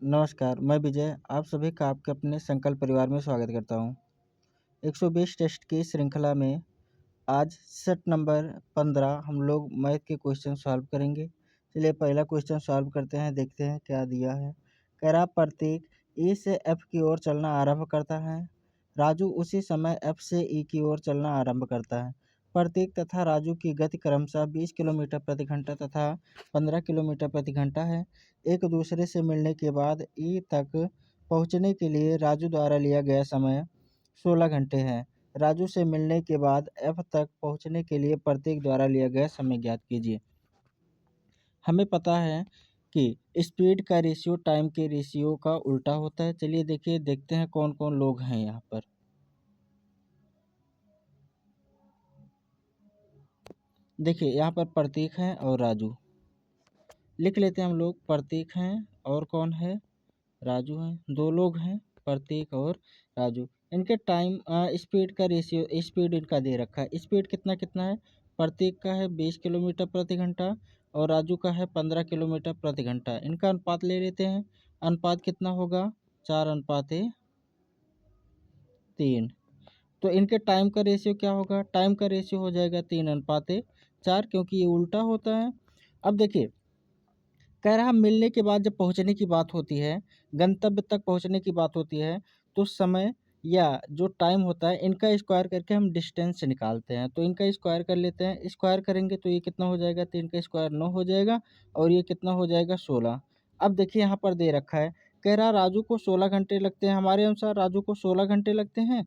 नमस्कार, मैं विजय आप सभी का आपके अपने संकल्प परिवार में स्वागत करता हूँ। 120 टेस्ट की श्रृंखला में आज सेट नंबर 15 हम लोग मैथ के क्वेश्चन सॉल्व करेंगे। चलिए पहला क्वेश्चन सॉल्व करते हैं, देखते हैं क्या दिया है। कह रहा प्रतीक ई से एफ की ओर चलना आरंभ करता है। राजू उसी समय एफ से ई की ओर चलना आरंभ करता है। प्रतीक तथा राजू की गति क्रमशः 20 किलोमीटर प्रति घंटा तथा 15 किलोमीटर प्रति घंटा है। एक दूसरे से मिलने के बाद ई तक पहुंचने के लिए राजू द्वारा लिया गया समय 16 घंटे है। राजू से मिलने के बाद एफ तक पहुंचने के लिए प्रतीक द्वारा लिया गया समय ज्ञात कीजिए। हमें पता है कि स्पीड का रेशियो टाइम के रेशियो का उल्टा होता है। चलिए देखते हैं कौन कौन लोग हैं यहाँ पर। देखिए यहाँ पर प्रतीक है और राजू, लिख लेते हैं हम लोग। प्रतीक हैं और कौन है, राजू हैं, दो लोग हैं प्रतीक और राजू। इनके टाइम स्पीड का रेशियो, स्पीड इनका दे रखा है। स्पीड कितना कितना है, प्रतीक का है 20 किलोमीटर प्रति घंटा और राजू का है 15 किलोमीटर प्रति घंटा। इनका अनुपात ले लेते हैं। अनुपात कितना होगा, 4:3। तो इनके टाइम का रेशियो क्या होगा, टाइम का रेशियो हो जाएगा 3:4, क्योंकि ये उल्टा होता है। अब देखिए कह रहा मिलने के बाद जब पहुंचने की बात होती है, गंतव्य तक पहुंचने की बात होती है, तो समय या जो टाइम होता है इनका स्क्वायर करके हम डिस्टेंस निकालते हैं। तो इनका स्क्वायर कर लेते हैं। स्क्वायर करेंगे तो ये कितना हो जाएगा, 3 का स्क्वायर 9 हो जाएगा और ये कितना हो जाएगा 16। अब देखिए यहाँ पर दे रखा है, कह रहा राजू को 16 घंटे लगते हैं। हमारे अनुसार राजू को 16 घंटे लगते हैं,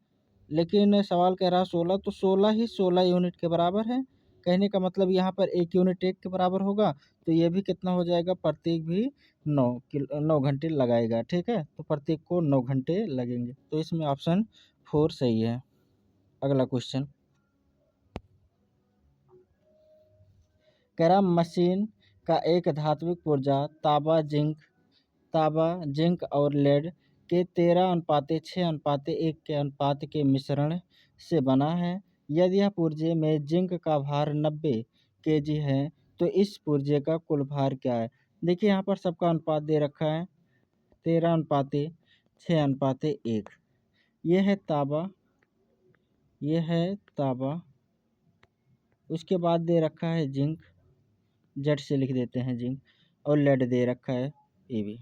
लेकिन सवाल कह रहा 16, तो 16 ही 16 यूनिट के बराबर है। कहने का मतलब यहाँ पर 1 यूनिट 1 के बराबर होगा, तो ये भी कितना हो जाएगा, प्रतीक भी 9 घंटे लगाएगा। ठीक है, तो प्रतीक को 9 घंटे लगेंगे। तो इसमें ऑप्शन 4 सही है। अगला क्वेश्चन कह रहा मशीन का एक धात्विक पुर्जा तांबा जिंक और लेड के 13:6:1 के अनुपात के मिश्रण से बना है। यदि यह पुर्जे में जिंक का भार 90 kg है तो इस पुर्जे का कुल भार क्या है। देखिए यहाँ पर सबका अनुपात दे रखा है 13:6:1। ये है तांबा, ये है तांबा, उसके बाद दे रखा है जिंक, जेड से लिख देते हैं जिंक, और लेड दे रखा है ये भी,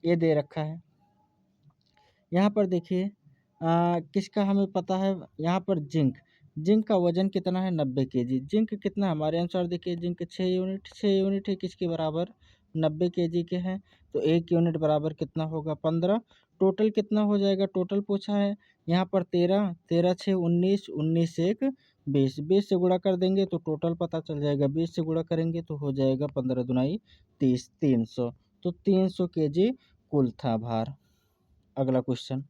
ये दे रखा है। यहाँ पर देखिए किसका हमें पता है, यहाँ पर जिंक का वजन कितना है, 90 kg। जिंक कितना हमारे अनुसार देखिए, जिंक 6 यूनिट है, किसके बराबर, 90 kg के हैं। तो 1 यूनिट बराबर कितना होगा, 15। टोटल कितना हो जाएगा, टोटल पूछा है यहाँ पर 13, 13 6 19, 19 1 20, 20 से गुणा कर देंगे तो टोटल पता चल जाएगा। 20 से गुणा करेंगे तो हो जाएगा 15 दुनाई 30, 300। तो 300 kg कुल था भार। अगला क्वेश्चन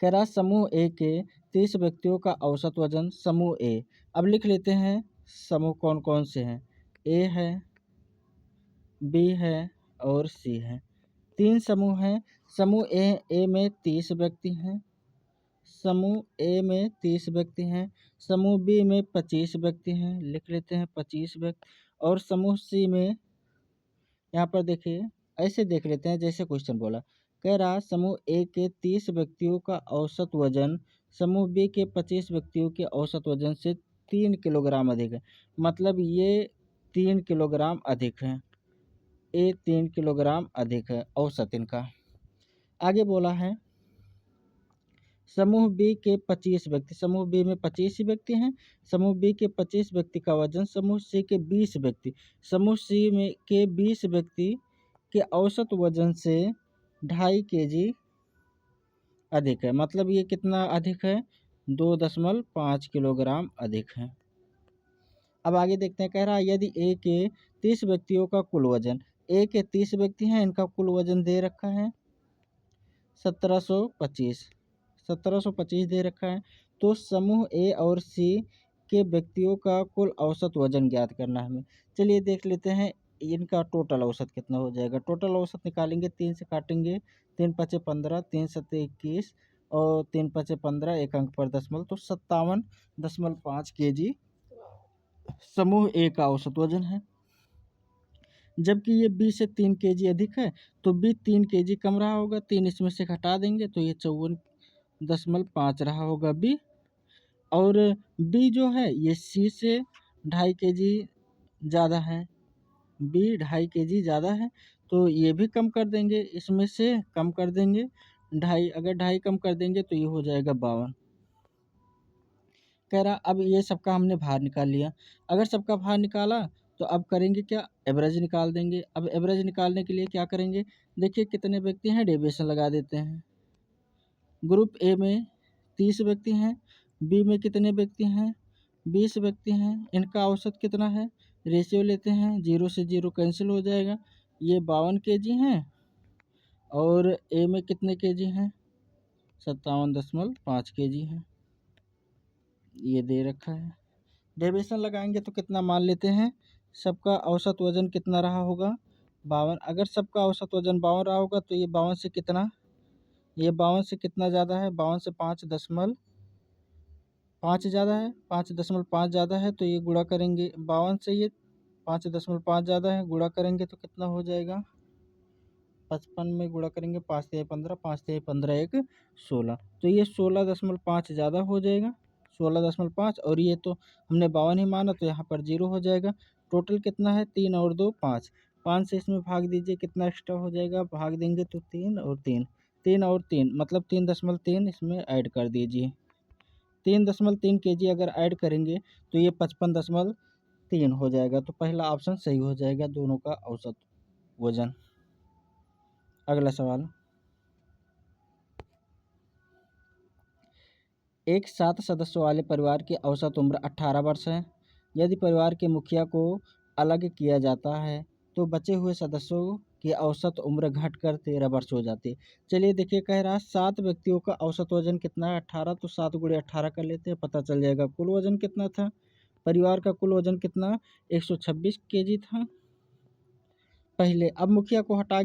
कह रहा समूह ए के 30 व्यक्तियों का औसत वजन समूह ए। अब लिख लेते हैं समूह कौन कौन से हैं, ए है, बी है और सी है। 3 समूह हैं। समूह ए में 30 व्यक्ति हैं, समूह ए में 30 व्यक्ति हैं, समूह बी में 25 व्यक्ति हैं, लिख लेते हैं 25 व्यक्ति। और समूह सी में यहाँ पर देखिए ऐसे देख लेते हैं जैसे क्वेश्चन बोला, कह रहा समूह ए के 30 व्यक्तियों का औसत वजन समूह बी के 25 व्यक्तियों के औसत वजन से 3 किलोग्राम अधिक है। मतलब ये 3 किलोग्राम अधिक है, ए 3 किलोग्राम अधिक है औसत इनका। आगे बोला है समूह बी के 25 व्यक्ति, समूह बी में 25 ही व्यक्ति हैं। समूह बी के 25 व्यक्ति का वजन समूह सी के 20 व्यक्ति, समूह सी में के 20 व्यक्ति के औसत वजन से 2.5 kg अधिक है। मतलब ये कितना अधिक है, 2.5 किलोग्राम अधिक है। अब आगे देखते हैं, कह रहा है यदि ए के 30 व्यक्तियों का कुल वजन, ए के 30 व्यक्ति हैं, इनका कुल वजन दे रखा है 1725 दे रखा है। तो समूह ए और सी के व्यक्तियों का कुल औसत वजन ज्ञात करना है हमें। चलिए देख लेते हैं इनका टोटल औसत कितना हो जाएगा। टोटल औसत निकालेंगे, 3 से काटेंगे, 3 पचे 15, 3 सत्ते 21 और 3 पचे 15, एक अंक पर दशमलव, तो 57.5 kg समूह ए का औसत वजन है। जबकि ये बी से 3 केजी अधिक है, तो बी 3 केजी कम रहा होगा, 3 इसमें से घटा देंगे तो ये 54.5 रहा होगा बी। और बी जो है ये सी से 2.5 केजी ज़्यादा है, बी 2.5 केजी ज़्यादा है, तो ये भी कम कर देंगे, इसमें से कम कर देंगे 2.5, अगर 2.5 कम कर देंगे तो ये हो जाएगा 52। कह रहा अब ये सबका हमने भार निकाल लिया। अगर सबका भार निकाला तो अब करेंगे क्या, एवरेज निकाल देंगे। अब एवरेज निकालने के लिए क्या करेंगे, देखिए कितने व्यक्ति हैं, डेविएशन लगा देते हैं। ग्रुप ए में 30 व्यक्ति हैं, बी में कितने व्यक्ति हैं, 20 व्यक्ति हैं, इनका औसत कितना है, रेशियो लेते हैं, 0 से 0 कैंसिल हो जाएगा, ये 52 केजी हैं और ए में कितने केजी हैं, 57.5 केजी हैं, ये दे रखा है। डेविएशन लगाएंगे तो कितना मान लेते हैं, सबका औसत वजन कितना रहा होगा, 52। अगर सबका औसत वजन 52 रहा होगा तो ये 52 से कितना, ये 52 से कितना ज़्यादा है, 52 से 5.5 ज़्यादा है, 5.5 ज़्यादा है, तो ये गुणा करेंगे, 52 से ये 5.5 ज़्यादा है, गुणा करेंगे तो कितना हो जाएगा, 55 में गुणा करेंगे, 5 से 15, 5 से 15 एक 16, तो ये 16.5 ज़्यादा हो जाएगा, 16.5। और ये तो हमने 52 ही माना तो यहाँ पर 0 हो जाएगा। टोटल कितना है, 3 और 2 5, 5 से इसमें भाग दीजिए, कितना एक्स्ट्रा हो जाएगा, भाग देंगे तो 3 और 3, 3 और 3 मतलब 3.3 इसमें ऐड कर दीजिए। 3.3 केजी अगर ऐड करेंगे तो ये 55.3 हो जाएगा। तो पहला ऑप्शन सही हो जाएगा, दोनों का औसत वजन। अगला सवाल, एक 7 सदस्यों वाले परिवार की औसत उम्र 18 वर्ष है। यदि परिवार के मुखिया को अलग किया जाता है तो बचे हुए सदस्यों की औसत उम्र घटकर 13 वर्ष हो जाती है। चलिए देखिए, कह रहा है 7 व्यक्तियों का औसत वजन कितना है, 18, तो 7 गुणे 18 कर लेते हैं, पता चल जाएगा कुल वजन कितना था। परिवार का कुल वजन कितना, 126 केजी था पहले। अब मुखिया को हटा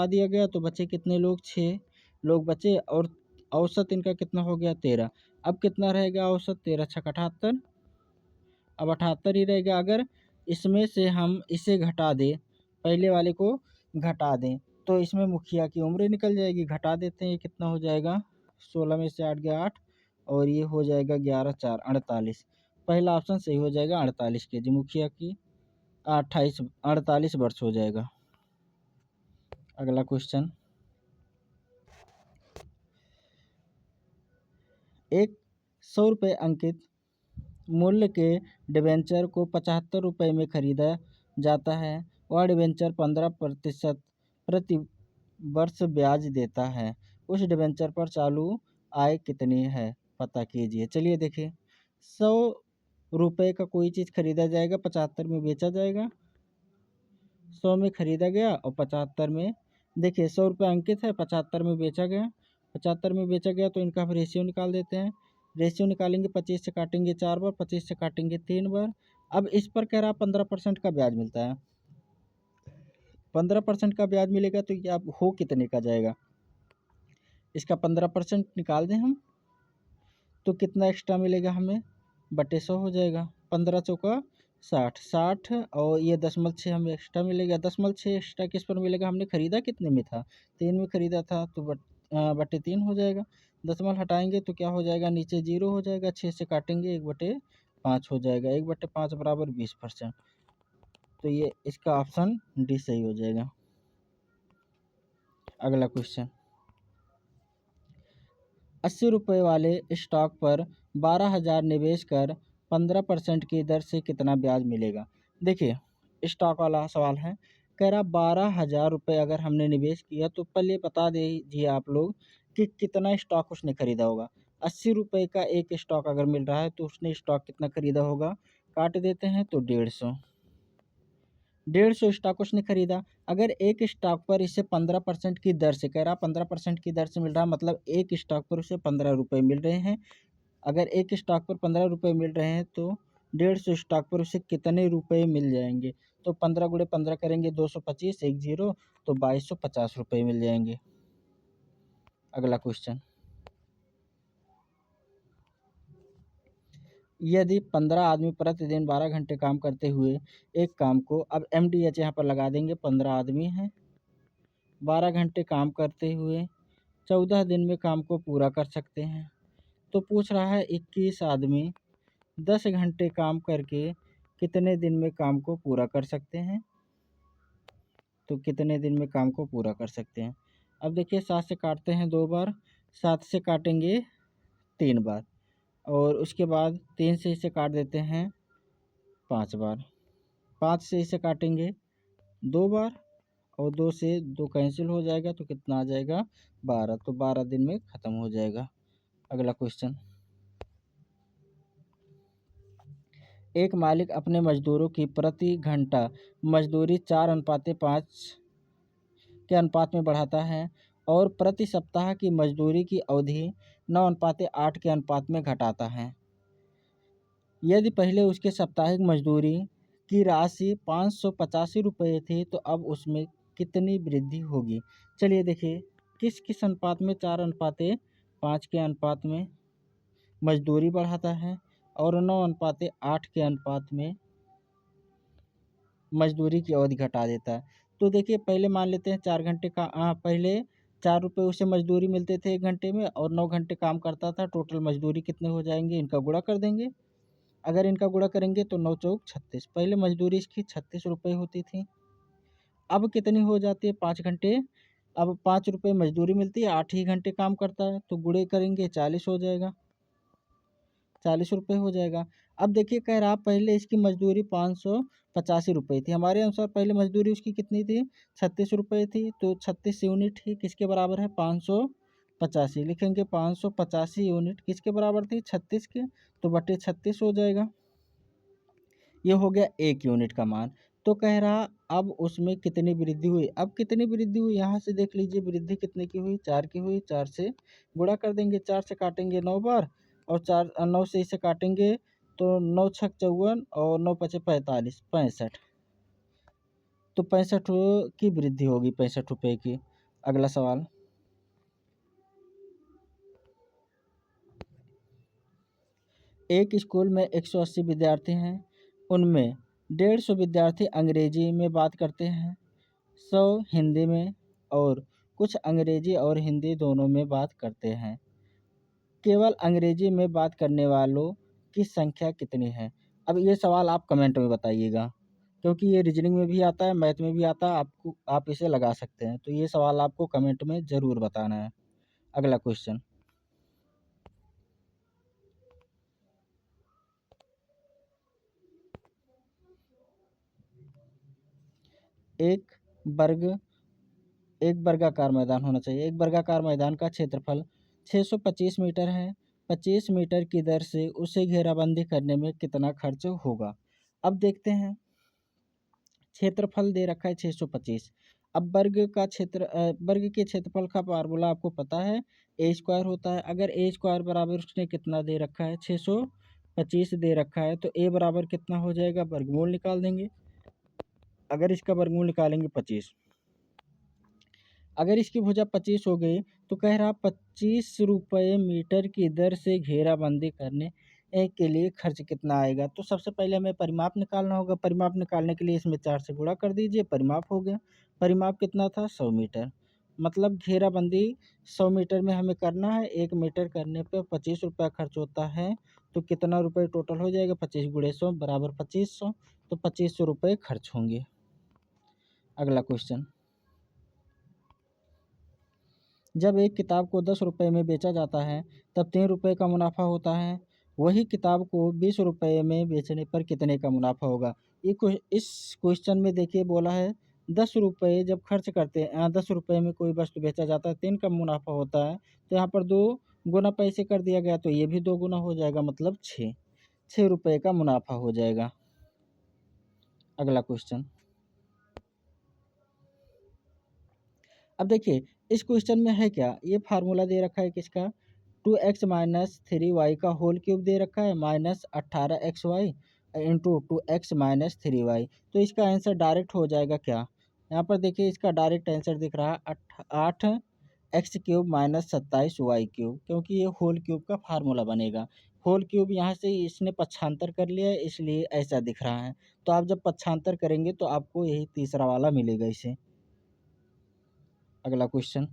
दिया गया तो बचे कितने लोग, 6 लोग बचे, और औसत इनका कितना हो गया, 13। अब कितना रहेगा औसत, 13 छक 78, अब 78 ही रहेगा। अगर इसमें से हम इसे घटा दें, पहले वाले को घटा दें, तो इसमें मुखिया की उम्र निकल जाएगी। घटा देते हैं, ये कितना हो जाएगा, 16 में से 8 गया 8, और ये हो जाएगा 11 4 48। पहला ऑप्शन सही हो जाएगा, 48 केजी मुखिया की 48 वर्ष हो जाएगा। अगला क्वेश्चन, एक 100 रुपये अंकित मूल्य के डिबेंचर को 75 रुपये में खरीदा जाता है। वह डिबेंचर 15% प्रति वर्ष ब्याज देता है। उस डिबेंचर पर चालू आय कितनी है, पता कीजिए। चलिए देखिए, 100 रुपये का कोई चीज़ खरीदा जाएगा, 75 में बेचा जाएगा। 100 में खरीदा गया और 75 में, देखिए 100 रुपये अंकित है, 75 में बेचा गया। 75 में बेचा गया तो इनका हम रेशियो निकाल देते हैं। रेशियो निकालेंगे, 25 से काटेंगे 4 बार, 25 से काटेंगे 3 बार। अब इस पर कह रहा 15% का ब्याज मिलता है। 15% का ब्याज मिलेगा तो ये अब हो कितने का जाएगा, इसका 15% निकाल दें हम तो कितना एक्स्ट्रा मिलेगा हमें, बटे 100 हो जाएगा। 15 चौका 60, 60 और ये 0.6 हमें एक्स्ट्रा मिलेगा। 0.6 एक्स्ट्रा किस पर मिलेगा, हमने खरीदा कितने में था, 3 में खरीदा था, तो बटे 3 हो जाएगा। दशमलव हटाएंगे तो क्या हो जाएगा, नीचे 0 हो जाएगा। 6 से काटेंगे 1/5 हो जाएगा, 1/5 बराबर 20%। तो ये इसका ऑप्शन डी सही हो जाएगा। अगला क्वेश्चन, 80 रुपये वाले स्टॉक पर 12,000 निवेश कर 15% की दर से कितना ब्याज मिलेगा। देखिए, स्टॉक वाला सवाल है, कह रहा 12,000 रुपये अगर हमने निवेश किया तो पहले बता दीजिए आप लोग कि कितना स्टॉक उसने खरीदा होगा। 80 रुपये का एक स्टॉक अगर मिल रहा है तो उसने स्टॉक कितना खरीदा होगा, काट देते हैं तो 150 स्टॉक उसने खरीदा। अगर एक स्टॉक पर इसे 15% की दर से, कह रहा 15% की दर से मिल रहा, मतलब एक स्टॉक पर उसे 15 रुपये मिल रहे हैं। अगर एक स्टॉक पर 15 रुपये मिल रहे हैं तो 150 स्टॉक पर उसे कितने रुपये मिल जाएंगे, तो 15 गुणे 15 करेंगे 225, 10 तो 2250 रुपये मिल जाएंगे। अगला क्वेश्चन, यदि 15 आदमी प्रतिदिन 12 घंटे काम करते हुए एक काम को, अब MDH यहाँ पर लगा देंगे, 15 आदमी हैं, 12 घंटे काम करते हुए 14 दिन में काम को पूरा कर सकते हैं। तो पूछ रहा है 21 आदमी 10 घंटे काम करके कितने दिन में काम को पूरा कर सकते हैं। तो कितने दिन में काम को पूरा कर सकते हैं। अब देखिए 7 से काटते हैं 2 बार, 7 से काटेंगे 3 बार, और उसके बाद 3 से इसे काट देते हैं 5 बार, 5 से इसे काटेंगे 2 बार, और 2 से 2 कैंसिल हो जाएगा तो कितना आ जाएगा 12। तो 12 दिन में ख़त्म हो जाएगा। अगला क्वेश्चन, एक मालिक अपने मजदूरों की प्रति घंटा मजदूरी 4:5 के अनुपात में बढ़ाता है और प्रति सप्ताह की मजदूरी की अवधि 9:8 के अनुपात में घटाता है। यदि पहले उसके साप्ताहिक मजदूरी की राशि 585 रुपये थी तो अब उसमें कितनी वृद्धि होगी। चलिए देखिए किस किस अनुपात में, 4:5 के अनुपात में मजदूरी बढ़ाता है और 9:8 के अनुपात में मजदूरी की अवधि घटा देता है। तो देखिए पहले मान लेते हैं 4 घंटे का, पहले 4 रुपये उसे मजदूरी मिलते थे 1 घंटे में, और 9 घंटे काम करता था। टोटल मजदूरी कितने हो जाएंगे, इनका गुणा कर देंगे। अगर इनका गुणा करेंगे तो 9 चौक 36, पहले मजदूरी इसकी 36 रुपये होती थी, अब कितनी हो जाती है 5 घंटे, अब 5 रुपये मजदूरी मिलती है, 8 ही घंटे काम करता है, तो गुणे करेंगे 40 हो जाएगा, 40 रुपये हो जाएगा। अब देखिए कह रहा पहले इसकी मजदूरी 585 रुपये थी, हमारे अनुसार पहले मजदूरी उसकी कितनी थी 36 रुपये थी, तो 36 यूनिट ही किसके बराबर है 585, लिखेंगे 585 यूनिट किसके बराबर थी 36 के, तो बटे 36 हो जाएगा। ये हो गया 1 यूनिट का मान। तो कह रहा अब उसमें कितनी वृद्धि हुई, अब कितनी वृद्धि हुई यहाँ से देख लीजिए, वृद्धि कितने की हुई 4 की हुई, 4 से गुणा कर देंगे, 4 से काटेंगे 9 बार, और 9 से इसे काटेंगे तो 9 छक 54 और 9 पचे 45, 65, तो 65 की वृद्धि होगी, 65 रुपये की। अगला सवाल, एक स्कूल में 180 विद्यार्थी हैं, उनमें 150 विद्यार्थी अंग्रेजी में बात करते हैं, 100 हिंदी में, और कुछ अंग्रेजी और हिंदी दोनों में बात करते हैं। केवल अंग्रेजी में बात करने वालों की संख्या कितनी है। अब ये सवाल आप कमेंट में बताइएगा, क्योंकि ये रीजनिंग में भी आता है, मैथ में भी आता है, आपको आप इसे लगा सकते हैं, तो ये सवाल आपको कमेंट में ज़रूर बताना है। अगला क्वेश्चन, एक वर्ग एक वर्गाकार मैदान होना चाहिए। एक वर्गाकार मैदान का क्षेत्रफल 625 मीटर है। 25 मीटर की दर से उसे घेराबंदी करने में कितना खर्च होगा। अब देखते हैं, क्षेत्रफल दे रखा है 625। अब वर्ग के क्षेत्रफल का फार्मूला आपको पता है, ए स्क्वायर होता है। अगर ए स्क्वायर बराबर उसने कितना दे रखा है 625 दे रखा है, तो ए बराबर कितना हो जाएगा, वर्गमूल निकाल देंगे। अगर इसका वर्गमूल निकालेंगे 25, अगर इसकी भुजा 25 हो गई, तो कह रहा 25 रुपये मीटर की दर से घेराबंदी करने के लिए खर्च कितना आएगा। तो सबसे पहले हमें परिमाप निकालना होगा। परिमाप निकालने के लिए इसमें 4 से गुणा कर दीजिए, परिमाप हो गया। परिमाप कितना था 100 मीटर, मतलब घेराबंदी 100 मीटर में हमें करना है। 1 मीटर करने पर 25 रुपया खर्च होता है, तो कितना रुपये टोटल हो जाएगा, 25 गुणे 100 बराबर 2500, तो 2500 रुपये खर्च होंगे। अगला क्वेश्चन, जब एक किताब को 10 रुपये में बेचा जाता है तब 3 रुपये का मुनाफा होता है। वही किताब को 20 रुपये में बेचने पर कितने का मुनाफा होगा। इस क्वेश्चन में देखिए बोला है 10 रुपये जब खर्च करते हैं, 10 रुपये में कोई वस्तु बेचा जाता है, 3 का मुनाफा होता है, तो यहाँ पर 2 गुना पैसे कर दिया गया, तो ये भी 2 गुना हो जाएगा, मतलब 6 रुपये का मुनाफा हो जाएगा। अगला क्वेश्चन, अब देखिए इस क्वेश्चन में है क्या, ये फार्मूला दे रखा है किसका, 2x माइनस 3y का होल क्यूब दे रखा है, minus 18xy into 2x minus 3y। तो इसका आंसर डायरेक्ट हो जाएगा क्या, यहाँ पर देखिए इसका डायरेक्ट आंसर दिख रहा है 8x cube minus 27y cube, क्योंकि ये होल क्यूब का फार्मूला बनेगा। होल क्यूब यहाँ से इसने पक्षांतर कर लिया है, इसलिए ऐसा दिख रहा है। तो आप जब पक्षांतर करेंगे तो आपको यही तीसरा वाला मिलेगा इसे। अगला क्वेश्चन,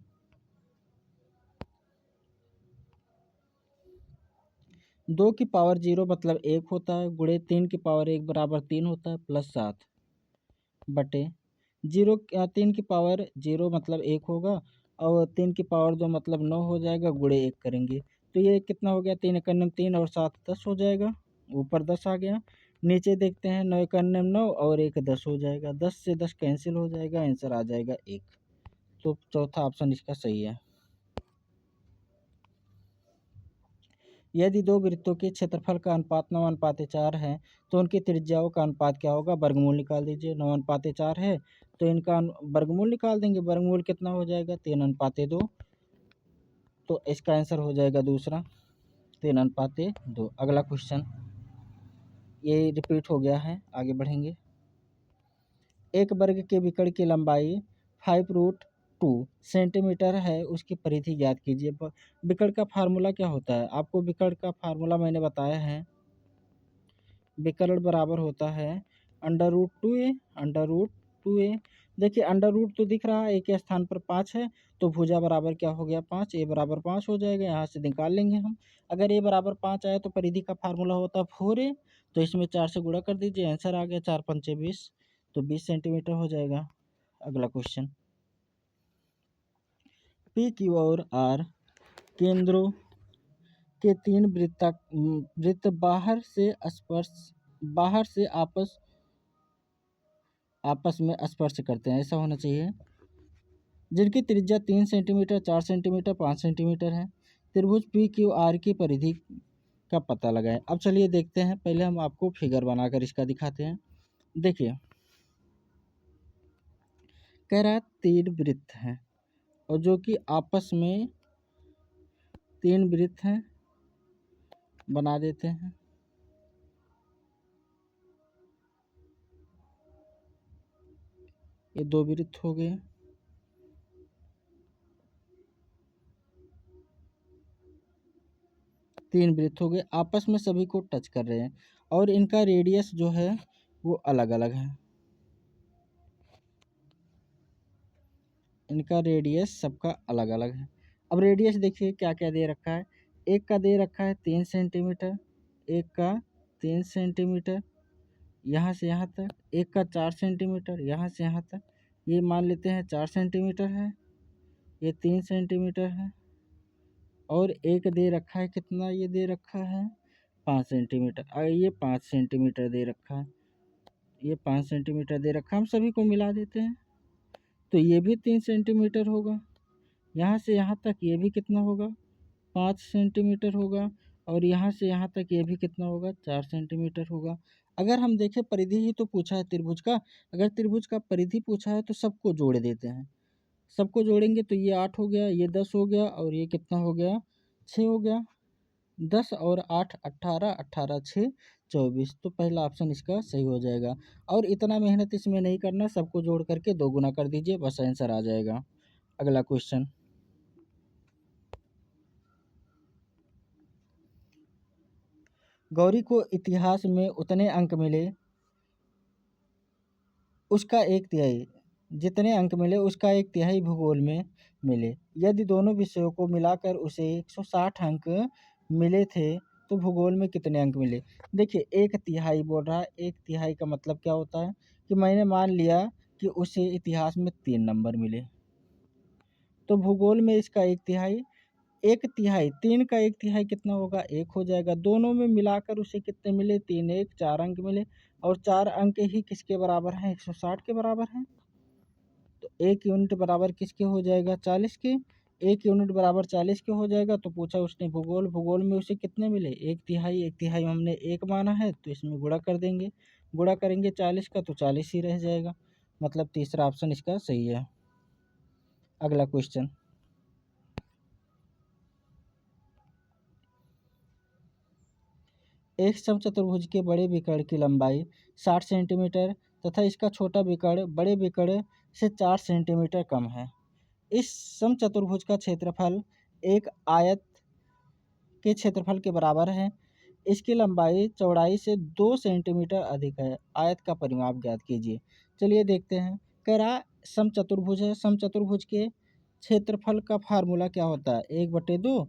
2 की पावर 0 मतलब 1 होता है, गुणे 3 की पावर 1 बराबर 3 होता है, प्लस 7 बटे 3 की पावर 0 मतलब 1 होगा, और 3 की पावर 2 मतलब 9 हो जाएगा, गुणे 1 करेंगे तो ये कितना हो गया, 3 एकम 3 और 7 10 हो जाएगा, ऊपर 10 आ गया। नीचे देखते हैं, 9 एकम 9 और 1 10 हो जाएगा, 10 से 10 कैंसिल हो जाएगा, आंसर आ जाएगा 1। तो चौथा ऑप्शन इसका सही है। यदि दो वृत्तों के क्षेत्रफल का अनुपात 9:4 है तो उनकी त्रिज्याओं का अनुपात क्या होगा, वर्गमूल निकाल दीजिए। 9:4 है तो इनका वर्गमूल निकाल देंगे, वर्गमूल कितना हो जाएगा, 3:2, तो इसका आंसर हो जाएगा दूसरा 3:2। अगला क्वेश्चन ये रिपीट हो गया है, आगे बढ़ेंगे। एक वर्ग के विकर्ण की लंबाई 5√2 सेंटीमीटर है, उसकी परिधि ज्ञात कीजिए। विकर्ण का फार्मूला क्या होता है, आपको विकर्ण का फार्मूला मैंने बताया है। विकर्ण बराबर होता है अंडर रूट टू ए। देखिए अंडर रूट तो दिख रहा है, ए के स्थान पर 5 है, तो भुजा बराबर क्या हो गया, 5, ए बराबर 5 हो जाएगा, यहाँ से निकाल लेंगे हम। अगर ए बराबर 5 आया तो परिधि का फार्मूला होता है 4a, तो इसमें 4 से गुणा कर दीजिए, आंसर आ गया 4 पंचे 20, तो 20 सेंटीमीटर हो जाएगा। अगला क्वेश्चन, पी क्यू और आर केंद्रों के 3 वृत्त बाहर से आपस में स्पर्श करते हैं, ऐसा होना चाहिए, जिनकी त्रिज्या 3 सेंटीमीटर, 4 सेंटीमीटर, 5 सेंटीमीटर है। त्रिभुज पी क्यू आर की परिधि का पता लगाएं। अब चलिए देखते हैं, पहले हम आपको फिगर बनाकर इसका दिखाते हैं। देखिए कह रहा है 3 वृत्त हैं, और जो कि आपस में 3 वृत्त हैं, बना देते हैं। ये 2 वृत्त हो गए, तीन वृत्त हो गए, आपस में सभी को टच कर रहे हैं, और इनका रेडियस जो है वो अलग अलग है। इनका रेडियस सबका अलग अलग है। अब रेडियस देखिए क्या क्या दे रखा है, एक का दे रखा है 3 सेंटीमीटर, एक का 3 सेंटीमीटर यहाँ से यहाँ तक, एक का 4 सेंटीमीटर यहाँ से यहाँ तक, ये मान लेते हैं 4 सेंटीमीटर है, ये 3 सेंटीमीटर है, और एक दे रखा है कितना, ये दे रखा है 5 सेंटीमीटर, और ये 5 सेंटीमीटर दे रखा है, ये 5 सेंटीमीटर दे रखा है। हम सभी को मिला देते हैं तो ये भी 3 सेंटीमीटर होगा, यहाँ से यहाँ तक ये भी कितना होगा, 5 सेंटीमीटर होगा, और यहाँ से यहाँ तक ये भी कितना होगा, 4 सेंटीमीटर होगा। अगर हम देखें परिधि ही तो पूछा है त्रिभुज का, अगर त्रिभुज का परिधि पूछा है तो सबको जोड़ देते हैं, सबको जोड़ेंगे तो ये 8 हो गया, ये 10 हो गया, और ये कितना हो गया, 6 हो गया। 10 और 8 18, 18 6 24, तो पहला ऑप्शन इसका सही हो जाएगा। और इतना मेहनत इसमें नहीं करना, सबको जोड़ करके 2 गुना कर दीजिए, बस आंसर आ जाएगा। अगला क्वेश्चन, गौरी को इतिहास में उतने अंक मिले उसका 1/3, जितने अंक मिले उसका 1/3 भूगोल में मिले। यदि दोनों विषयों को मिलाकर उसे 160 अंक मिले थे तो भूगोल में कितने अंक मिले। देखिए 1/3 बोल रहा है, 1/3 का मतलब क्या होता है कि मैंने मान लिया कि उसे इतिहास में 3 नंबर मिले, तो भूगोल में इसका 1/3, 1/3 3 का 1/3 कितना होगा, 1 हो जाएगा। दोनों में मिलाकर उसे कितने मिले, 3 1 4 अंक मिले, और 4 अंक ही किसके बराबर हैं, 160 के बराबर हैं। तो 1 यूनिट बराबर किसके हो जाएगा, 40 के। 1 यूनिट बराबर 40 के हो जाएगा, तो पूछा उसने भूगोल, भूगोल में उसे कितने मिले, 1/3, 1/3 हमने 1 माना है तो इसमें गुणा कर देंगे, गुणा करेंगे 40 का तो 40 ही रह जाएगा, मतलब तीसरा ऑप्शन इसका सही है। अगला क्वेश्चन, एक समचतुर्भुज के बड़े विकर्ण की लंबाई 60 सेंटीमीटर तथा इसका छोटा विकर्ण बड़े विकर्ण से 4 सेंटीमीटर कम है। इस समचतुर्भुज का क्षेत्रफल एक आयत के क्षेत्रफल के बराबर है। इसकी लंबाई चौड़ाई से 2 सेंटीमीटर अधिक है। आयत का परिमाप ज्ञात कीजिए। चलिए देखते हैं। कह रहा समचतुर्भुज है। समचतुर्भुज के क्षेत्रफल का फार्मूला क्या होता है? 1/2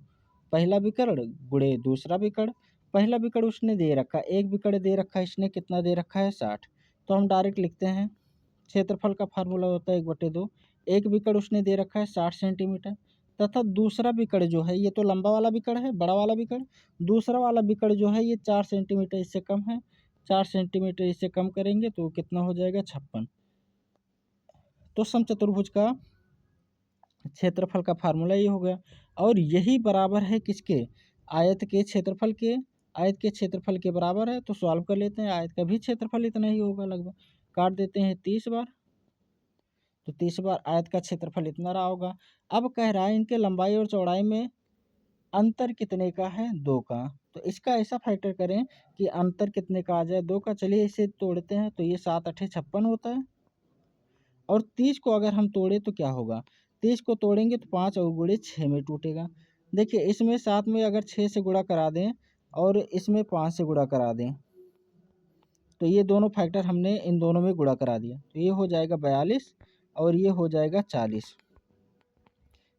पहला विकर्ण गुणे दूसरा विकर्ण। पहला विकर्ण उसने दे रखा, एक विकर्ण दे रखा, इसने कितना दे रखा है? 60। तो हम डायरेक्ट लिखते हैं क्षेत्रफल का फार्मूला होता है 1/2। एक विकर्ण उसने दे रखा है 60 सेंटीमीटर, तथा दूसरा विकर्ण जो है, ये तो लंबा वाला विकर्ण है, बड़ा वाला विकर्ण। दूसरा वाला विकर्ण जो है ये 4 सेंटीमीटर इससे कम है। 4 सेंटीमीटर इससे कम करेंगे तो कितना हो जाएगा? 56। तो समचतुर्भुज का क्षेत्रफल का फार्मूला ये हो गया। और यही बराबर है किसके? आयत के क्षेत्रफल के। आयत के क्षेत्रफल के बराबर है, तो सॉल्व कर लेते हैं। आयत का भी क्षेत्रफल इतना ही होगा लगभग। काट देते हैं 30 बार, तो 30 बार आयत का क्षेत्रफल इतना रहा होगा। अब कह रहा है इनके लंबाई और चौड़ाई में अंतर कितने का है? 2 का। तो इसका ऐसा फैक्टर करें कि अंतर कितने का आ जाए? 2 का। चलिए इसे तोड़ते हैं, तो ये 7 8 56 होता है। और 30 को अगर हम तोड़े तो क्या होगा? 30 को तोड़ेंगे तो 5 और गुणे 6 में टूटेगा। देखिए इसमें 7 में अगर 6 से गुणा करा दें और इसमें 5 से गुणा करा दें, तो ये दोनों फैक्टर हमने इन दोनों में गुणा करा दिया, तो ये हो जाएगा 42 और ये हो जाएगा 40।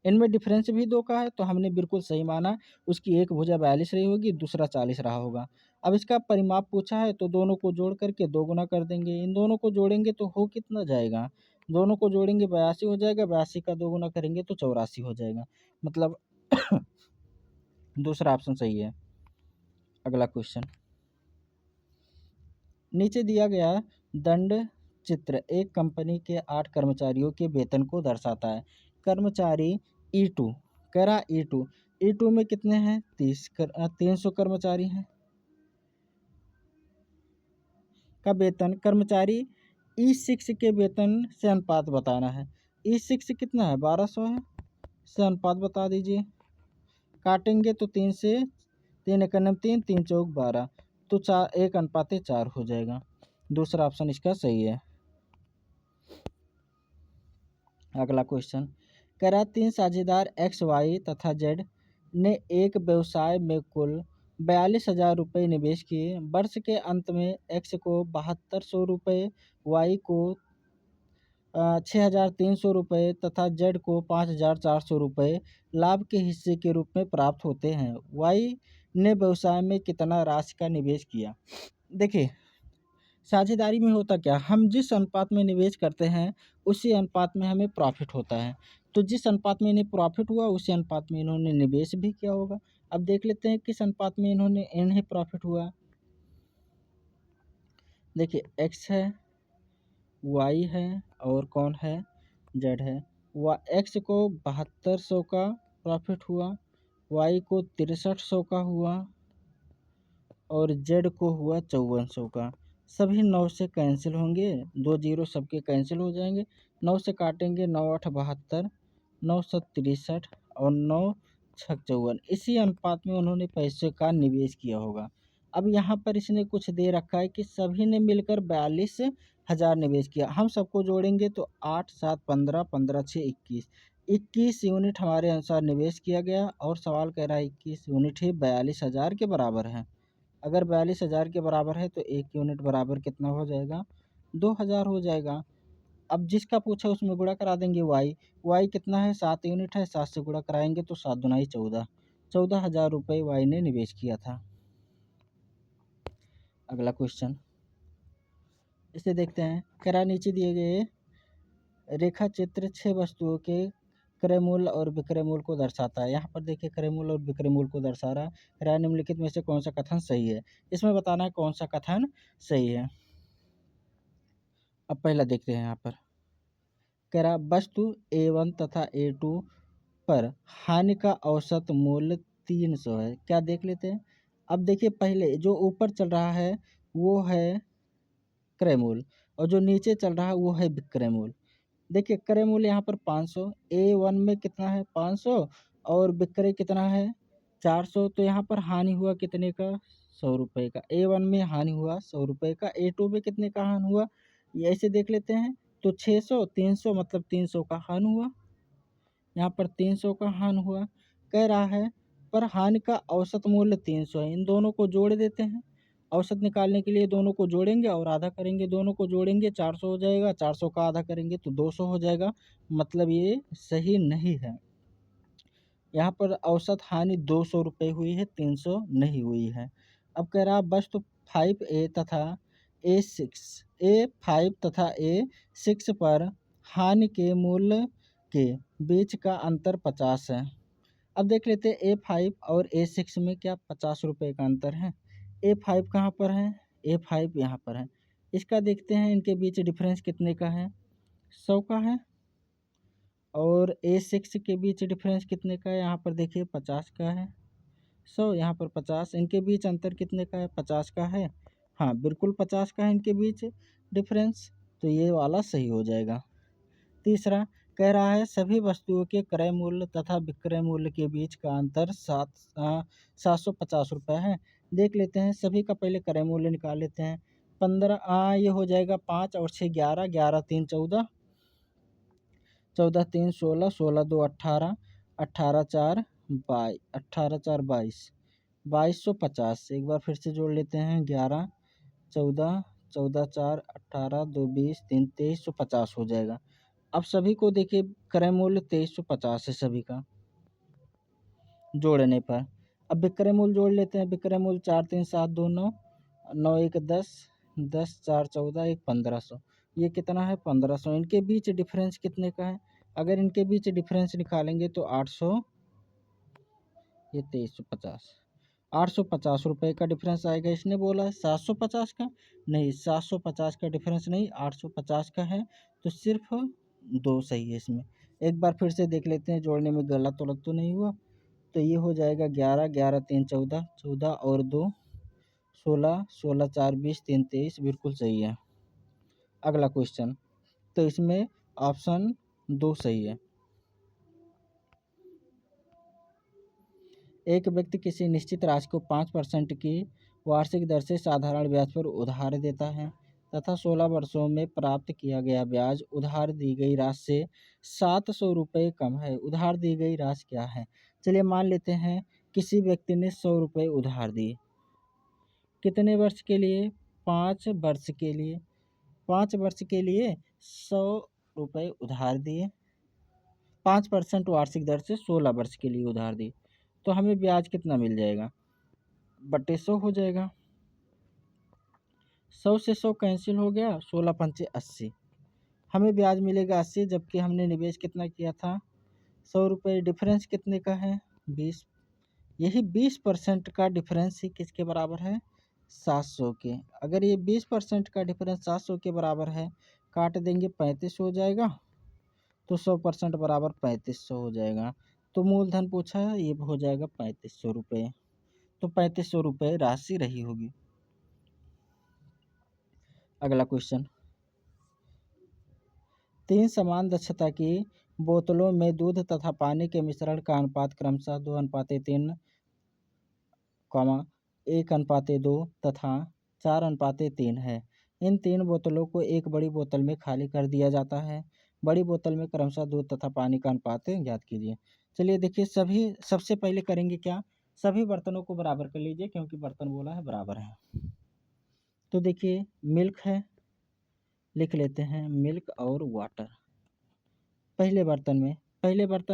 इनमें डिफरेंस भी 2 का है, तो हमने बिल्कुल सही माना। उसकी एक भुजा 42 रही होगी, दूसरा 40 रहा होगा। अब इसका परिमाप पूछा है, तो दोनों को जोड़ करके 2 गुना कर देंगे। इन दोनों को जोड़ेंगे तो हो कितना जाएगा? दोनों को जोड़ेंगे 82 हो जाएगा। 82 का 2 गुना करेंगे तो 84 हो जाएगा। मतलब दूसरा ऑप्शन सही है। अगला क्वेश्चन, नीचे दिया गया दंड चित्र एक कंपनी के 8 कर्मचारियों के वेतन को दर्शाता है। कर्मचारी E2, कह रहा E2 में कितने हैं? 300 कर्मचारी हैं का वेतन कर्मचारी E6 के वेतन से अनुपात बताना है। E6 कितना है? 1200 है। से अनुपात बता दीजिए। काटेंगे तो 3 से 3 एक 3, 3 चौक 12, तो 1:4 हो जाएगा। दूसरा ऑप्शन इसका सही है। अगला क्वेश्चन, कह रहा 3 साझेदार एक्स वाई तथा जेड ने एक व्यवसाय में कुल 42,000 रुपये निवेश किए। वर्ष के अंत में एक्स को 7200 रुपये, वाई को 6,300 रुपये तथा जेड को 5,400 रुपये लाभ के हिस्से के रूप में प्राप्त होते हैं। वाई ने व्यवसाय में कितना राशि का निवेश किया? देखिए साझेदारी में होता क्या, हम जिस अनुपात में निवेश करते हैं उसी अनुपात में हमें प्रॉफिट होता है। तो जिस अनुपात में इन्हें प्रॉफिट हुआ उसी अनुपात में इन्होंने निवेश भी किया होगा। अब देख लेते हैं किस अनुपात में इन्हें प्रॉफिट हुआ। देखिए एक्स है, वाई है और कौन है? जेड है। एक्स को 7200 का प्रॉफिट हुआ, वाई को 6300 का हुआ और जेड को हुआ 5400 का। सभी 9 से कैंसिल होंगे, 2 जीरो सबके कैंसिल हो जाएंगे। 9 से काटेंगे, 9 8 72, 9 7 63 और 9 6 54। इसी अनुपात में उन्होंने पैसे का निवेश किया होगा। अब यहाँ पर इसने कुछ दे रखा है कि सभी ने मिलकर 42,000 निवेश किया। हम सबको जोड़ेंगे तो 8 7 15, 15 6 21, 21 यूनिट हमारे अनुसार निवेश किया गया। और सवाल कह रहा है 21 यूनिट ही 42,000 के बराबर है। अगर 42,000 के बराबर है तो 1 यूनिट बराबर कितना हो जाएगा? 2,000 हो जाएगा। अब जिसका पूछा उसमें गुणा करा देंगे। वाई कितना है? 7 यूनिट है। 7 से गुणा कराएंगे तो 7 दूना 14, 14,000 रुपये वाई ने निवेश किया था। अगला क्वेश्चन इसे देखते हैं। करा नीचे दिए गए रेखा चित्र 6 वस्तुओं के क्रय मूल्य और विक्रय मूल्य को दर्शाता है। यहाँ पर देखिए क्रय मूल्य और विक्रय मूल्य को दर्शा रहा है। निम्नलिखित में से कौन सा कथन सही है? इसमें बताना है कौन सा कथन सही है। अब पहला देखते हैं। यहाँ पर कह रहा वस्तु A1 तथा A2 पर हानि का औसत मूल्य 300 है। क्या देख लेते हैं। अब देखिए पहले जो ऊपर चल रहा है वो है क्रय मूल्य और जो नीचे चल रहा है वो है विक्रय मूल्य। देखिए क्रय मूल्य यहाँ पर 500, A1 में कितना है? 500 और विक्रय कितना है? 400। तो यहाँ पर हानि हुआ कितने का? 100 रुपये का। A1 में हानि हुआ 100 रुपये का। A2 में कितने का हानि हुआ? ये ऐसे देख लेते हैं। तो 600 300 मतलब 300 का हानि हुआ। यहाँ पर 300 का हानि हुआ। कह रहा है पर हानि का औसत मूल्य 300 है। इन दोनों को जोड़ देते हैं। औसत निकालने के लिए दोनों को जोड़ेंगे और आधा करेंगे। दोनों को जोड़ेंगे 400 हो जाएगा, 400 का आधा करेंगे तो 200 हो जाएगा। मतलब ये सही नहीं है। यहाँ पर औसत हानि 200 रुपये हुई है, 300 नहीं हुई है। अब कह रहा वस्तु 5A तथा A5 तथा A6 पर हानि के मूल्य के बीच का अंतर 50 है। अब देख लेते हैं A5 और A6 में क्या 50 रुपये का अंतर है। A5 कहाँ पर है, A5 यहाँ पर है। इसका देखते हैं इनके बीच डिफरेंस कितने का है, 100 का है। और A6 के बीच डिफरेंस कितने का है, यहाँ पर देखिए 50 का है। 100 यहाँ पर 50, इनके बीच अंतर कितने का है, 50 का है। हाँ बिल्कुल 50 का है इनके बीच डिफरेंस, तो ये वाला सही हो जाएगा। तीसरा कह रहा है सभी वस्तुओं के क्रय मूल्य तथा विक्रय मूल्य के बीच का अंतर 750 रुपये है। देख लेते हैं सभी का पहले क्रय मूल्य निकाल लेते हैं। 15 ये हो जाएगा 5 और 6 11, 11 3 14, 14 3 16, 16 2 18, 18 4 22, 18 4 22, 2250। एक बार फिर से जोड़ लेते हैं 11 14, 14 4 18 2 20 3 2350 हो जाएगा। अब सभी को देखिए क्रय मूल्य 2350 है सभी का जोड़ने पर। अब विक्रय मूल्य जोड़ लेते हैं। विक्रय मूल्य 4 3 7 2 9, 9 1 10, 10 4 14, 1 1500। ये कितना है 1500। इनके बीच डिफरेंस कितने का है, अगर इनके बीच डिफरेंस निकालेंगे तो 800, ये 2350, 850 रुपये का डिफरेंस आएगा। इसने बोला है 750 का, नहीं 750 का डिफरेंस नहीं 850 का है, तो सिर्फ 2 सही है इसमें। एक बार फिर से देख लेते हैं जोड़ने में गलत उलत तो नहीं हुआ। तो ये हो जाएगा 11 11 3 14, 14 और 2 16, 16 4 20, 3 23, बिल्कुल सही है। अगला क्वेश्चन, तो इसमें ऑप्शन 2 सही है। एक व्यक्ति किसी निश्चित राशि को 5% की वार्षिक दर से साधारण ब्याज पर उधार देता है तथा 16 वर्षों में प्राप्त किया गया ब्याज उधार दी गई राशि से 700 रुपये कम है। उधार दी गई राशि क्या है, चलिए मान लेते हैं किसी व्यक्ति ने 100 रुपये उधार दिए। कितने वर्ष के लिए, 5 वर्ष के लिए। 5 वर्ष के लिए 100 रुपये उधार दिए, 5% वार्षिक दर से 16 वर्ष के लिए उधार दिए, तो हमें ब्याज कितना मिल जाएगा, बटे 100 हो जाएगा। 100 से 100 कैंसिल हो गया, 16 पंचे 80, हमें ब्याज मिलेगा 80, जबकि हमने निवेश कितना किया था 100 रुपये। डिफरेंस कितने का है 20, यही 20% का डिफरेंस ही किसके बराबर है 700 के। अगर ये 20% का डिफरेंस 700 के बराबर है, काट देंगे 35 हो जाएगा, तो 100% बराबर 3500 हो जाएगा। तो मूलधन पूछा है, ये हो जाएगा 3500 रुपये। तो 3500 रुपये राशि रही होगी। अगला क्वेश्चन, 3 समान दक्षता की बोतलों में दूध तथा पानी के मिश्रण का अनुपात क्रमशः 2:3, 1:2 तथा 4:3 है। इन 3 बोतलों को एक बड़ी बोतल में खाली कर दिया जाता है। बड़ी बोतल में क्रमशः दूध तथा पानी का अनुपात ज्ञात कीजिए। चलिए देखिए, सभी सबसे पहले करेंगे क्या, सभी बर्तनों को बराबर कर लीजिए, क्योंकि बर्तन बोला है बराबर है। तो देखिए मिल्क है, लिख लेते हैं मिल्क और वाटर। पहले बर्तन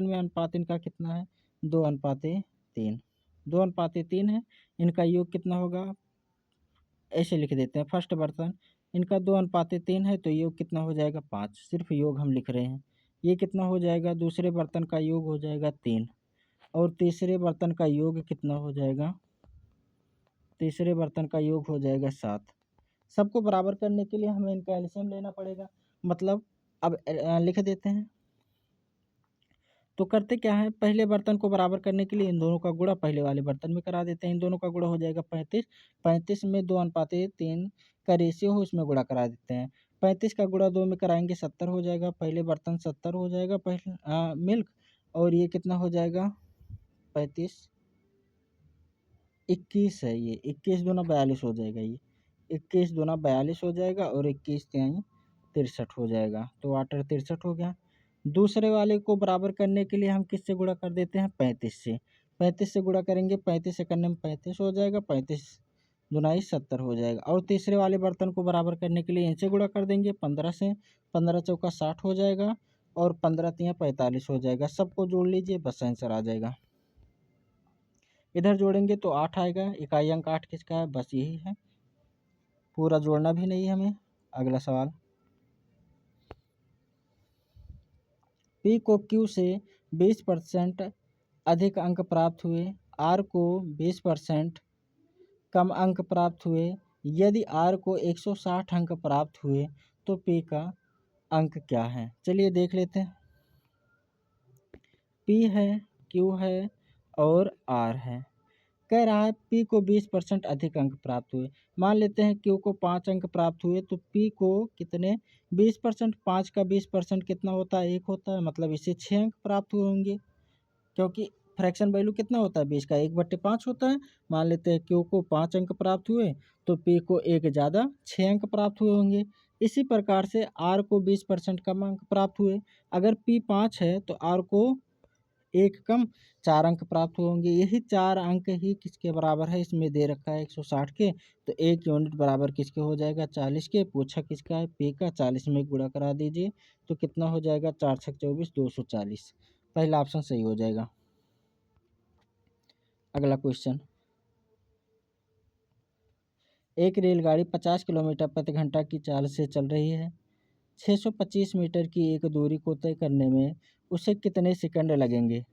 में अनुपात इनका कितना है 2:3, 2:3 है। इनका योग कितना होगा, ऐसे लिख देते हैं। फर्स्ट बर्तन इनका 2:3 है, तो योग कितना हो जाएगा 5, सिर्फ योग हम लिख रहे हैं। ये कितना हो जाएगा, दूसरे बर्तन का योग हो जाएगा 3, और तीसरे बर्तन का योग कितना हो जाएगा, तीसरे बर्तन का योग हो जाएगा 7। सबको बराबर करने के लिए हमें इनका एलसीएम लेना पड़ेगा। मतलब अब लिख देते हैं। तो करते क्या है, पहले बर्तन को बराबर करने के लिए इन दोनों का गुणा पहले वाले बर्तन में करा देते हैं। इन दोनों का गुणा हो जाएगा 35, 35 में 2:3 का रेशियो हो, उसमें गुणा करा देते हैं। 35 का गुणा 2 में कराएंगे 70 हो जाएगा। पहले बर्तन 70 हो जाएगा पहले मिल्क, और ये कितना हो जाएगा 35, 21 है, ये 21 दूना 42 हो जाएगा। ये 21 दूना 42 हो जाएगा, और 21 तिहाई 63 हो जाएगा। तो वाटर 63 हो गया। दूसरे वाले को बराबर करने के लिए हम किससे गुणा कर देते हैं 35 से। 35 से गुणा करेंगे, 35 सेकंड में 35 हो जाएगा, 35 दुनाई 70 हो जाएगा। और तीसरे वाले बर्तन को बराबर करने के लिए इनसे गुणा कर देंगे 15 से, 15 चौका 60 हो जाएगा और 15 तियाँ 45 हो जाएगा। सबको जोड़ लीजिए, बस आंसर आ जाएगा। इधर जोड़ेंगे तो 8 आएगा। इकाई अंक 8 किसका है? बस यही है, पूरा जोड़ना भी नहीं है हमें। अगला सवाल, पी को क्यू से 20% अधिक अंक प्राप्त हुए, आर को 20% कम अंक प्राप्त हुए। यदि आर को 160 अंक प्राप्त हुए तो पी का अंक क्या है? चलिए देख लेते हैं। पी है, क्यू है और आर है। कह रहा है पी को 20% अधिक अंक प्राप्त हुए। मान लेते हैं क्यू को 5 अंक प्राप्त हुए, तो पी को कितने? 20%। 5 का 20% कितना होता है? 1 होता है, मतलब इसे 6 अंक प्राप्त हुए होंगे, क्योंकि फ्रैक्शन वैल्यू कितना होता है? 20 का 1/5 होता है। मान लेते हैं क्यू को 5 अंक प्राप्त हुए तो पी को 1 ज़्यादा 6 अंक प्राप्त हुए होंगे। इसी प्रकार से आर को 20% कम अंक प्राप्त हुए। अगर पी 5 है तो आर को 1 कम 4 अंक प्राप्त होंगे। यही 4 अंक ही किसके बराबर है? इसमें दे रखा है 160 के, तो 1 यूनिट बराबर किसके हो जाएगा? 40 के। पूछा किसका है? पी का। 40 में गुणा करा दीजिए तो कितना हो जाएगा? 4 छक 24, 240। पहला ऑप्शन सही हो जाएगा। अगला क्वेश्चन, एक रेलगाड़ी 50 किलोमीटर प्रति घंटा की चाल से चल रही है। 625 मीटर की एक दूरी को तय करने में उसे कितने सेकंड लगेंगे?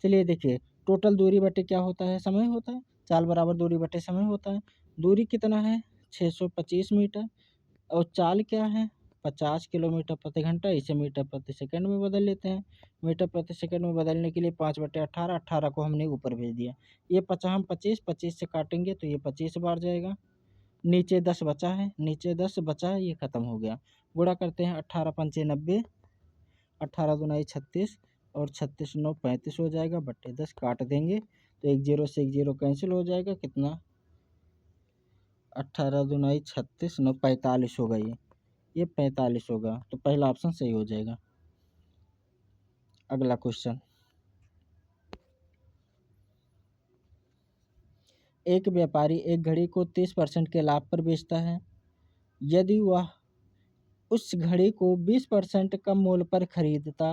चलिए देखिए, टोटल दूरी बटे क्या होता है? समय होता है। चाल बराबर दूरी बटे समय होता है। दूरी कितना है? 625 मीटर। और चाल क्या है? 50 किलोमीटर प्रति घंटा। इसे मीटर प्रति सेकंड में बदल लेते हैं। मीटर प्रति सेकंड में बदलने के लिए 5/18, 18 को हमने ऊपर भेज दिया। ये 50, हम 25 से काटेंगे तो ये 25 बार जाएगा। नीचे 10 बचा है, नीचे 10 बचा है, ये खत्म हो गया। गुणा करते हैं, 18 पंचे 90, 18 दुनाई 36 और 36 9 35 हो जाएगा, बट्टे 10 काट देंगे तो एक जीरो से एक जीरो कैंसिल हो जाएगा। कितना? 18 दुनाई 36 9 45 होगा। ये 45 होगा, तो पहला ऑप्शन सही हो जाएगा। अगला क्वेश्चन, एक व्यापारी एक घड़ी को 30% के लाभ पर बेचता है। यदि वह उस घड़ी को 20% कम मूल्य पर खरीदता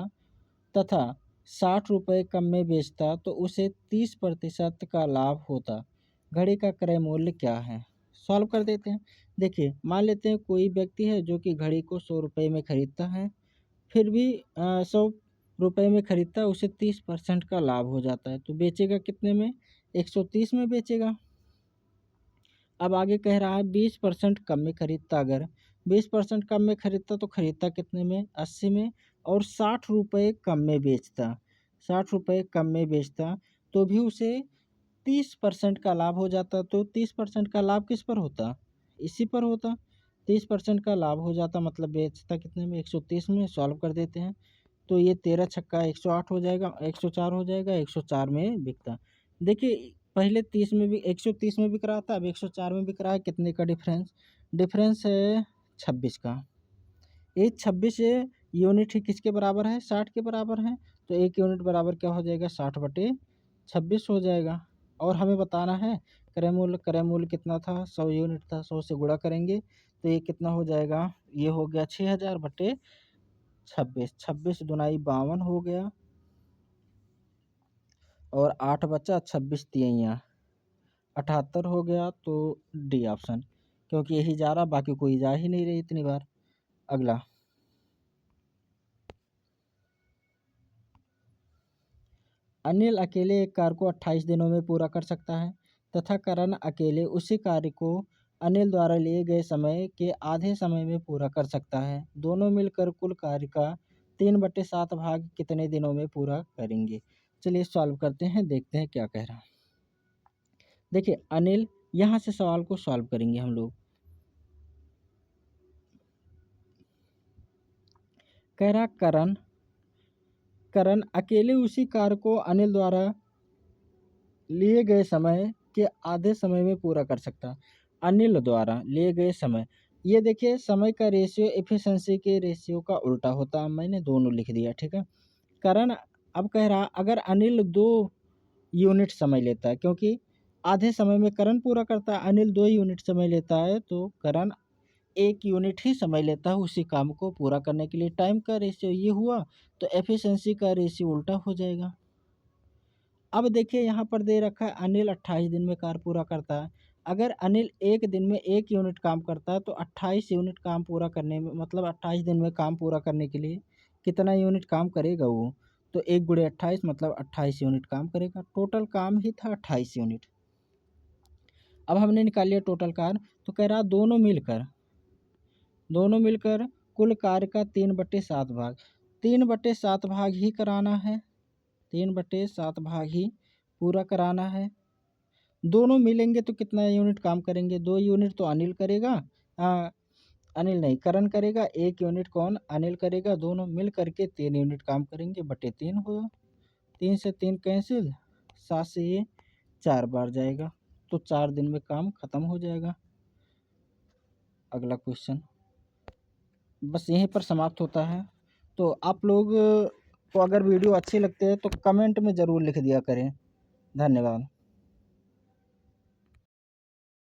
तथा 60 रुपये कम में बेचता तो उसे 30% का लाभ होता। घड़ी का क्रय मूल्य क्या है? सॉल्व कर देते हैं। देखिए, मान लेते हैं कोई व्यक्ति है जो कि घड़ी को 100 रुपये में खरीदता है, फिर भी 100 रुपये में खरीदता है, उसे 30% का लाभ हो जाता है, तो बेचेगा कितने में? 130 में बेचेगा। अब आगे कह रहा है 20% कम में खरीदता। अगर 20% कम में खरीदता तो खरीदता कितने में? 80 में। और 60 रुपये कम में बेचता, 60 रुपये कम में बेचता तो भी उसे 30% का लाभ हो जाता। तो 30% का लाभ किस पर होता? इसी पर होता। 30% का लाभ हो जाता, मतलब बेचता कितने में? 130 में। सॉल्व कर देते हैं तो ये 13 छक्का 108 हो जाएगा, 104 हो जाएगा, 104 में बिकता। देखिए, पहले 30 में भी 130 में बिक रहा था, अब 104 में बिक रहा है। कितने का डिफरेंस? डिफरेंस है 26 का। ये 26 यूनिट ही किसके बराबर है? 60 के बराबर है। तो 1 यूनिट बराबर क्या हो जाएगा? 60/26 हो जाएगा। और हमें बताना है क्रय मूल्य कितना था? 100 यूनिट था। 100 से गुणा करेंगे तो ये कितना हो जाएगा? ये हो गया 6000/26। 26 दुनाई 52 हो गया और 8 बचा, 26 तियाइयाँ 78 हो गया। तो डी ऑप्शन, क्योंकि यही जा रहा, बाकी कोई जा ही नहीं रही इतनी बार। अगला, अनिल अकेले एक कार्य को 28 दिनों में पूरा कर सकता है तथा करण अकेले उसी कार्य को अनिल द्वारा लिए गए समय के आधे समय में पूरा कर सकता है। दोनों मिलकर कुल कार्य का 3/7 भाग कितने दिनों में पूरा करेंगे? चलिए सॉल्व करते हैं, देखते हैं क्या कह रहा है। देखिए अनिल, यहाँ से सवाल को सॉल्व करेंगे हम लोग। कह रहा करण अकेले उसी कार्य को अनिल द्वारा लिए गए समय के आधे समय में पूरा कर सकता। अनिल द्वारा लिए गए समय, ये देखिए समय का रेशियो एफिशिएंसी के रेशियो का उल्टा होता है। मैंने दोनों लिख दिया, ठीक है। करण अब कह रहा अगर अनिल 2 यूनिट समय लेता है, क्योंकि आधे समय में करण पूरा करता है। अनिल 2 यूनिट समय लेता है तो करण 1 यूनिट ही समय लेता है उसी काम को पूरा करने के लिए। टाइम का रेशियो ये हुआ तो एफिशिएंसी का रेशियो उल्टा हो जाएगा। अब देखिए यहाँ पर दे रखा है अनिल 28 दिन में कार्य पूरा करता है। अगर अनिल 1 दिन में 1 यूनिट काम करता है तो 28 यूनिट काम पूरा करने में, मतलब 28 दिन में काम पूरा करने के लिए कितना यूनिट काम करेगा वो? तो 1 गुणे 28 मतलब 28 यूनिट काम करेगा। टोटल काम ही था 28 यूनिट। अब हमने निकाल लिया टोटल कार्य, तो कह रहा दोनों मिलकर कुल कार्य का 3/7 भाग, 3/7 भाग ही कराना है, 3/7 भाग ही पूरा कराना है। दोनों मिलेंगे तो कितना यूनिट काम करेंगे? 2 यूनिट तो अनिल करेगा, अनिल नहीं करण करेगा, 1 यूनिट कौन? अनिल करेगा। दोनों मिल करके 3 यूनिट काम करेंगे, बटे 3 होगा। 3 से 3 कैंसिल, 7 से ये 4 बार जाएगा, तो 4 दिन में काम खत्म हो जाएगा। अगला क्वेश्चन बस यहीं पर समाप्त होता है। तो आप लोग को अगर वीडियो अच्छी लगती है तो कमेंट में ज़रूर लिख दिया करें। धन्यवाद।